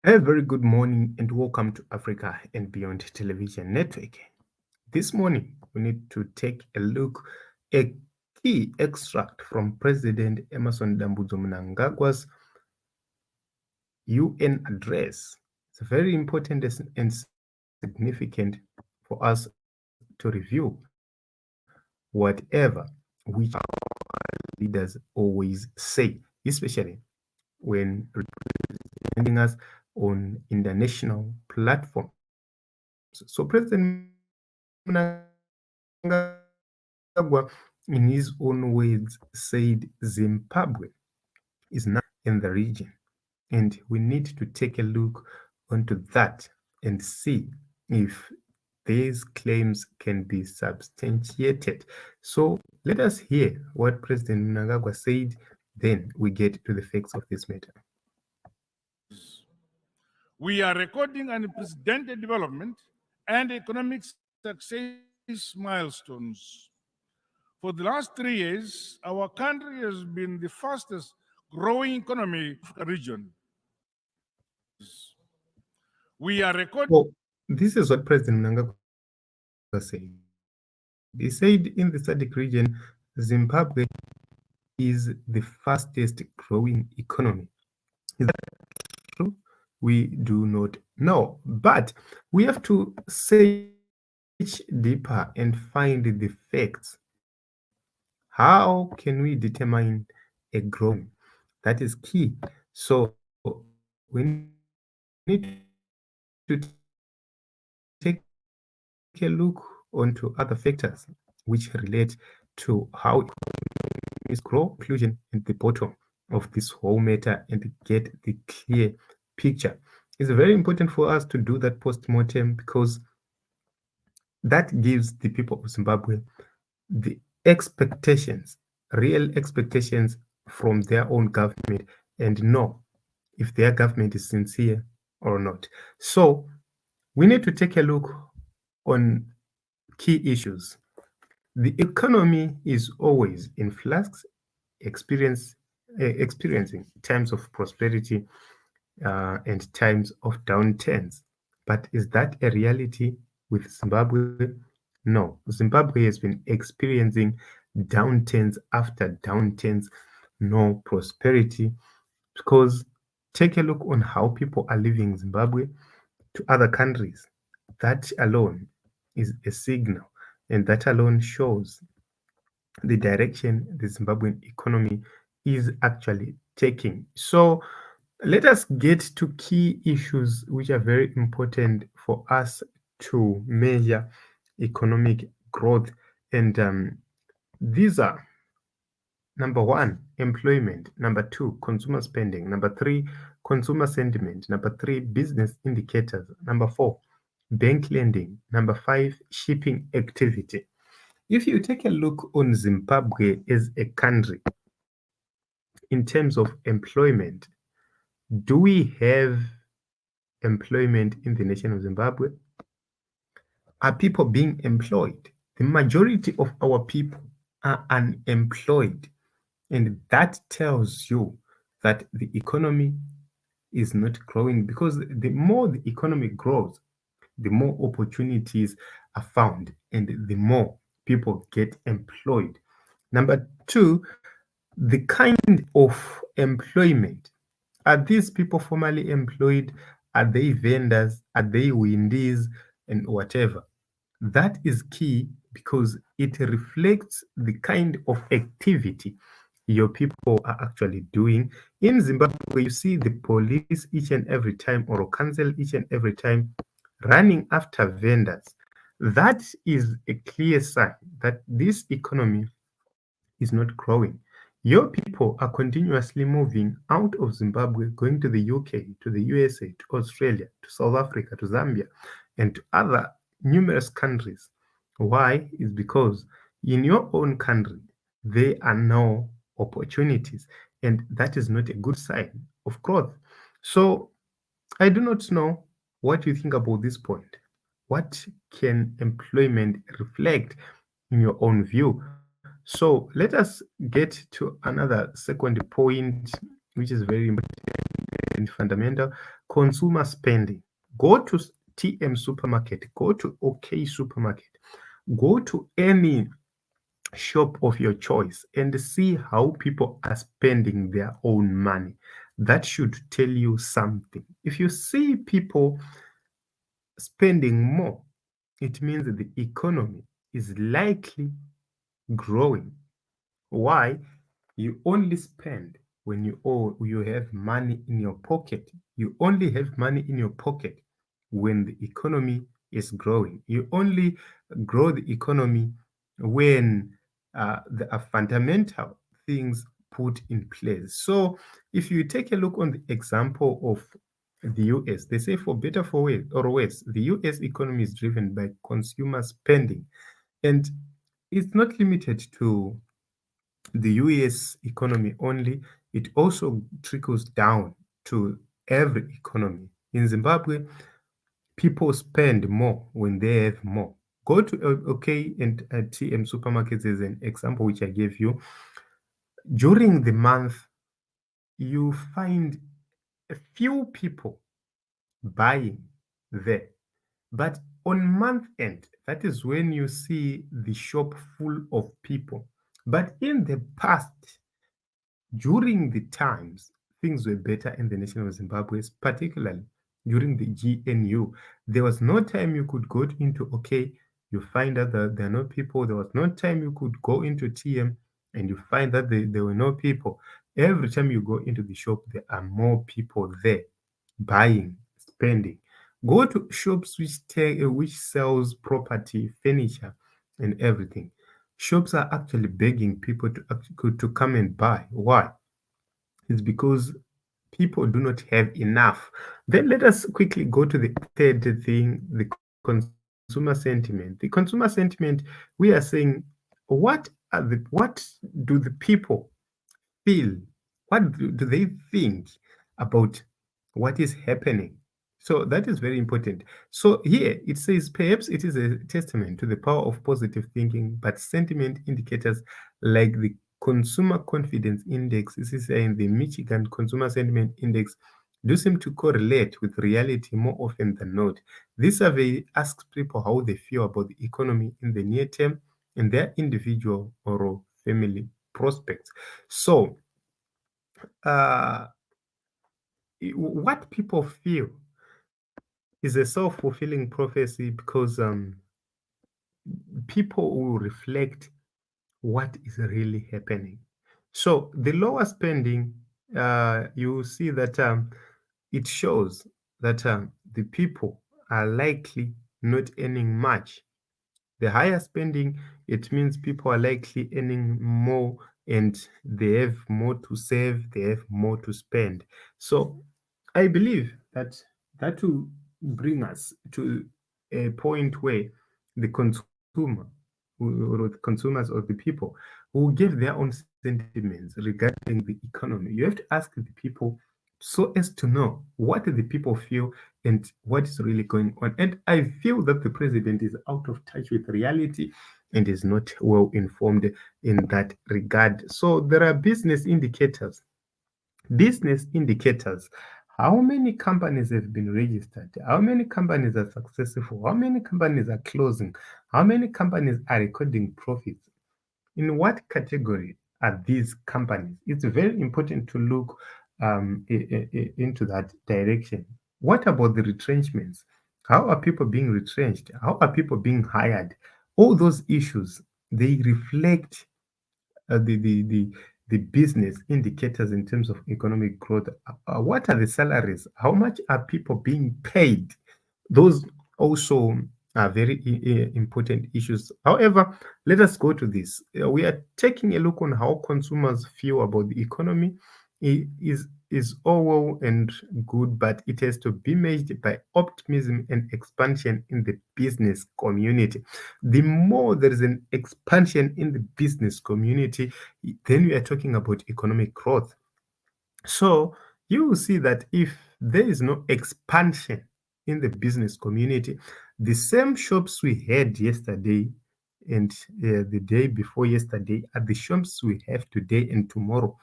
A very good morning and welcome to Africa and Beyond Television Network. This morning, we need to take a look a key extract from President Emerson Dambudzo Mnangagwa's UN address. It's very important and significant for us to review whatever which our leaders always say, especially when representing us on international platforms. So President Mnangagwa, in his own words, said Zimbabwe is now in the region. And we need to take a look onto that and see if these claims can be substantiated. So let us hear what President Mnangagwa said, then we get to the facts of this matter. We are recording unprecedented development and economic success milestones. For the last 3 years, our country has been the fastest growing economy of the region. We are recording. So this is what President Mnangagwa said. He said in the SADC region, Zimbabwe is the fastest growing economy. Is that true? We do not know. But we have to search deeper and find the facts. How can we determine a growing economy? That is key. So we need to take a look onto other factors which relate to how economies grow, conclusion at the bottom of this whole matter and get the clear picture. It's very important for us to do that post-mortem because that gives the people of Zimbabwe the expectations, real expectations from their own government and know if their government is sincere or not. So we need to take a look on key issues. The economy is always in flux, experiencing times of prosperity and times of downturns. But is that a reality with Zimbabwe? No. Zimbabwe has been experiencing downturns after downturns, no prosperity. Because take a look on how people are leaving Zimbabwe to other countries. That alone is a signal, and that alone shows the direction the Zimbabwean economy is actually taking. So let us get to key issues which are very important for us to measure economic growth. And these are number one, employment; number two, consumer spending; number three, consumer sentiment; number three, business indicators; number four, bank lending; number five, shipping activity. If you take a look on Zimbabwe as a country in terms of employment, do we have employment in the nation of Zimbabwe? Are people being employed? The majority of our people are unemployed, and that tells you that the economy is not growing because the more the economy grows, the more opportunities are found and the more people get employed. Number two, the kind of employment. Are these people formally employed? Are they vendors? Are they windies and whatever? That is key because it reflects the kind of activity your people are actually doing. In Zimbabwe, you see the police each and every time or council each and every time running after vendors. That is a clear sign that this economy is not growing. Your people are continuously moving out of Zimbabwe, going to the UK, to the USA, to Australia, to South Africa, to Zambia, and to other numerous countries. Why? Is because in your own country, there are no opportunities, and that is not a good sign of growth. So I do not know what you think about this point. What can employment reflect in your own view? So let us get to another second point, which is very important. and fundamental consumer spending. Go to TM supermarket, go to OK supermarket, go to any shop of your choice and see how people are spending their own money. That should tell you something. If you see people spending more, it means that the economy is likely growing. Why? You only spend when you have money in your pocket. You only have money in your pocket when the economy is growing. You only grow the economy when there are fundamental things put in place. So if you take a look on the example of the US, they say for better for worse or worse, the US economy is driven by consumer spending. And it's not limited to the US economy only, it also trickles down to every economy. In Zimbabwe, people spend more when they have more. Go to OK and TM supermarkets as an example, which I gave you. During the month, you find a few people buying there. But on month end, that is when you see the shop full of people. But in the past, during the times things were better in the nation of Zimbabwe, particularly during the GNU, there was no time you could go into OK, you find out that there are no people. There was no time you could go into TM and you find that there were no people. Every time you go into the shop, there are more people there buying, spending. Go to shops which sells property, furniture, and everything. Shops are actually begging people to come and buy. Why? It's because people do not have enough. Then let us quickly go to the third thing, the consumer sentiment. The consumer sentiment, we are saying, what do the people feel? What do they think about what is happening? So that is very important. So here it says perhaps it is a testament to the power of positive thinking, but sentiment indicators like the Consumer Confidence Index, this is in the Michigan Consumer Sentiment Index, do seem to correlate with reality more often than not. This survey asks people how they feel about the economy in the near term and their individual or family prospects. So, uh, what people feel is a self-fulfilling prophecy because people will reflect what is really happening. So the lower spending, you see that it shows that the people are likely not earning much. The higher spending, it means people are likely earning more and they have more to save, they have more to spend. So I believe that that will bring us to a point where the consumer or the consumers or the people will give their own sentiments regarding the economy. You have to ask the people so as to know what the people feel and what is really going on. And I feel that the president is out of touch with reality and is not well informed in that regard. So there are business indicators. Business indicators. How many companies have been registered? How many companies are successful? How many companies are closing? How many companies are recording profits? In what category are these companies? It's very important to look into that direction. What about the retrenchments? How are people being retrenched? How are people being hired? All those issues, they reflect uh, the, the, the, the business indicators in terms of economic growth. What are the salaries? How much are people being paid? Those also are very important issues. However, let us go to this. We are taking a look on how consumers feel about the economy. It is all well and good, but it has to be measured by optimism and expansion in the business community. The more there is an expansion in the business community, then we are talking about economic growth. So you will see that if there is no expansion in the business community, the same shops we had yesterday and the day before yesterday are the shops we have today and tomorrow.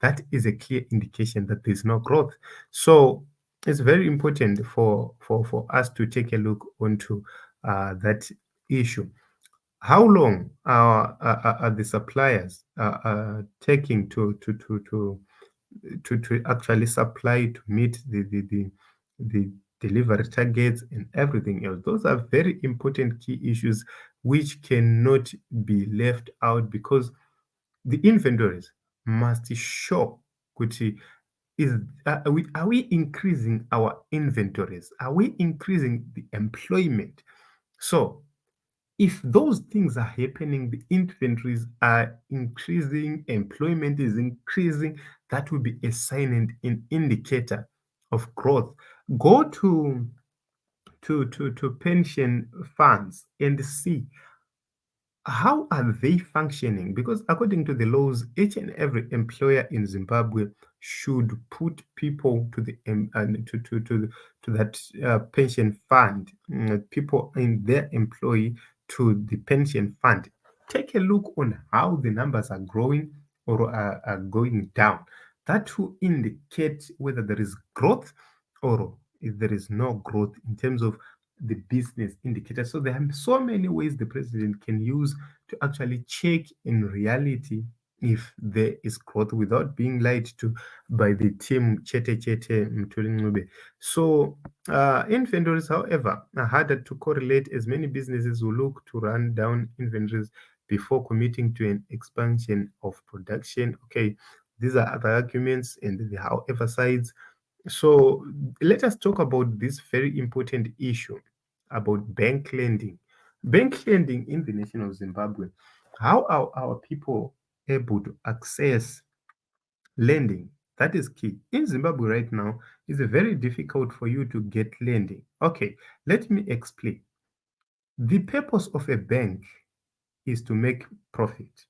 that is a clear indication that there's no growth. So it's very important for us to take a look onto that issue. How long are the suppliers taking to actually supply to meet the delivery targets and everything else? Those are very important key issues which cannot be left out, because the inventories must show kuti is are we increasing our inventories? Are we increasing the employment? So if those things are happening, the inventories are increasing, employment is increasing, that will be a sign and an indicator of growth. Go to pension funds and see how are they functioning? Because according to the laws, each and every employer in Zimbabwe should put people to the to that pension fund, people in their employee to the pension fund. Take a look on how the numbers are growing or are going down. That will indicate whether there is growth or if there is no growth in terms of the business indicator. So there are so many ways the president can use to actually check in reality if there is growth without being lied to by the team Chete Chete Mtuli. So inventories, however, are harder to correlate, as many businesses will look to run down inventories before committing to an expansion of production. Okay, these are other arguments and the however sides. So let us talk about this very important issue about bank lending. Bank lending in the nation of Zimbabwe. How are our people able to access lending? That is key. In Zimbabwe right now, it's very difficult for you to get lending. Okay, let me explain. The purpose of a bank is to make profit,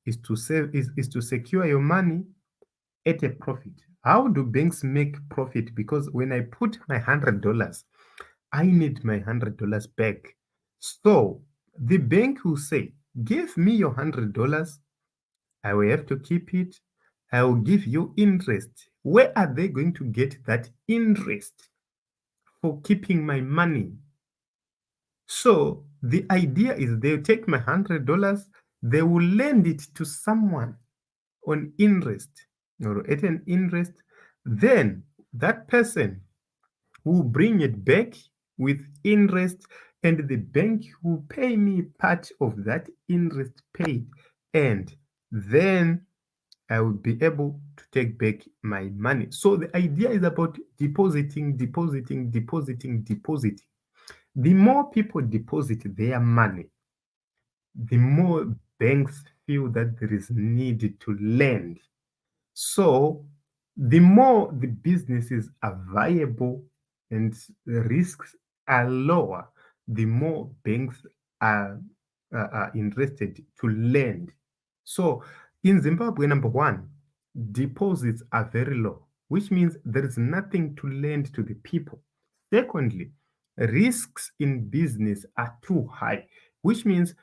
is to save, is to secure your money at a profit. How do banks make profit? Because when I put my $100, I need my $100 back. So the bank will say, give me your $100. I will have to keep it. I will give you interest. Where are they going to get that interest for keeping my money? So the idea is they'll take my $100, they will lend it to someone on interest or at an interest. Then that person will bring it back with interest, and the bank will pay me part of that interest paid, and then I will be able to take back my money. So the idea is about depositing, depositing, depositing, depositing. The more people deposit their money, the more banks feel that there is need to lend. So the more the businesses are viable and the risks are lower, the more banks are, are interested to lend. So in Zimbabwe, number one, deposits are very low, which means there is nothing to lend to the people. Secondly, risks in business are too high, which means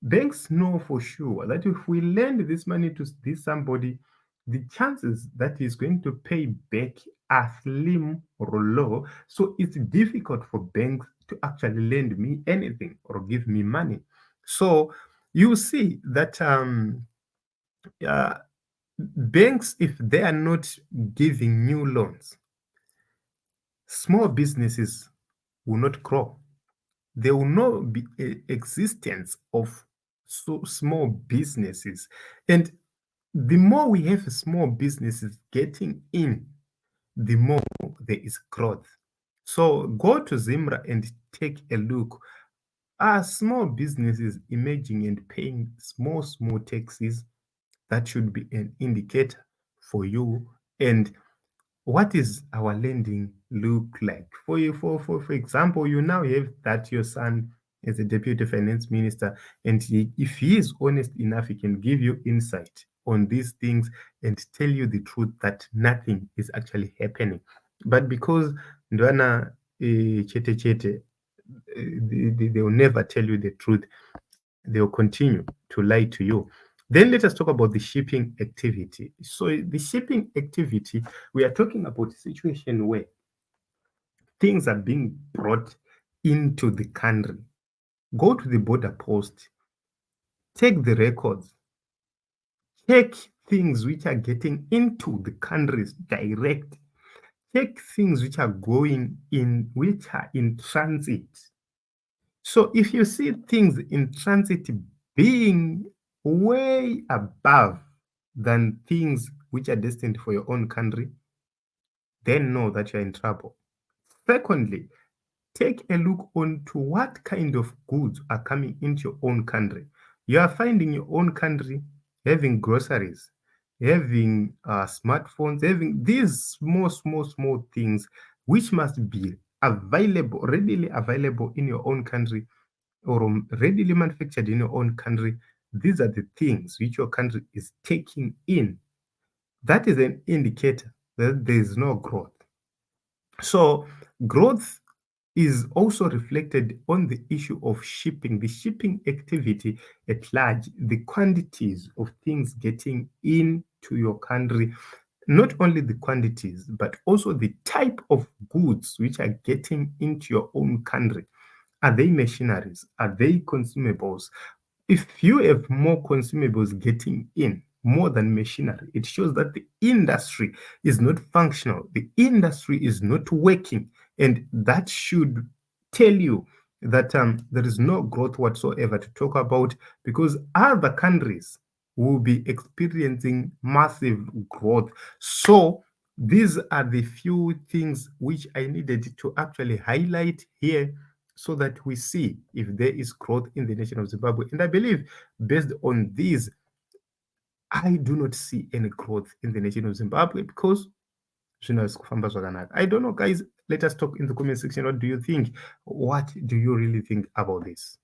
banks know for sure that if we lend this money to this somebody, the chances that he's going to pay back are slim or low. So it's difficult for banks to actually lend me anything or give me money. So you see that uh, banks, if they are not giving new loans, small businesses will not grow. There will not be existence of so small businesses. And the more we have small businesses getting in, the more there is growth. So go to Zimra and take a look. Are small businesses emerging and paying small taxes? That should be an indicator for you. And what is our lending look like for you? For example, you now have that your son is a deputy finance minister, and if he is honest enough, he can give you insight on these things and tell you the truth that nothing is actually happening. But because Ndwana Chete Chete, they will never tell you the truth. They will continue to lie to you. Then let us talk about the shipping activity. So the shipping activity, we are talking about a situation where things are being brought into the country. Go to the border post, take the records, check things which are getting into the countries direct, check things which are going in, which are in transit. So if you see things in transit being way above than things which are destined for your own country, then know that you're in trouble. Secondly, take a look onto what kind of goods are coming into your own country. You are finding your own country having groceries, having smartphones, having these small things which must be available, readily available in your own country or readily manufactured in your own country. These are the things which your country is taking in. That is an indicator that there is no growth. So, growth is also reflected on the issue of shipping, the shipping activity at large, the quantities of things getting into your country, not only the quantities, but also the type of goods which are getting into your own country. Are they machineries? Are they consumables? If you have more consumables getting in more than machinery, it shows that the industry is not functional, the industry is not working, and that should tell you that there is no growth whatsoever to talk about, because other countries will be experiencing massive growth. So these are the few things which I needed to actually highlight here so that we see if there is growth in the nation of Zimbabwe. And I believe, based on these, I do not see any growth in the nation of Zimbabwe because I don't know, guys. Let us talk in the comment section. What do you think? What do you really think about this?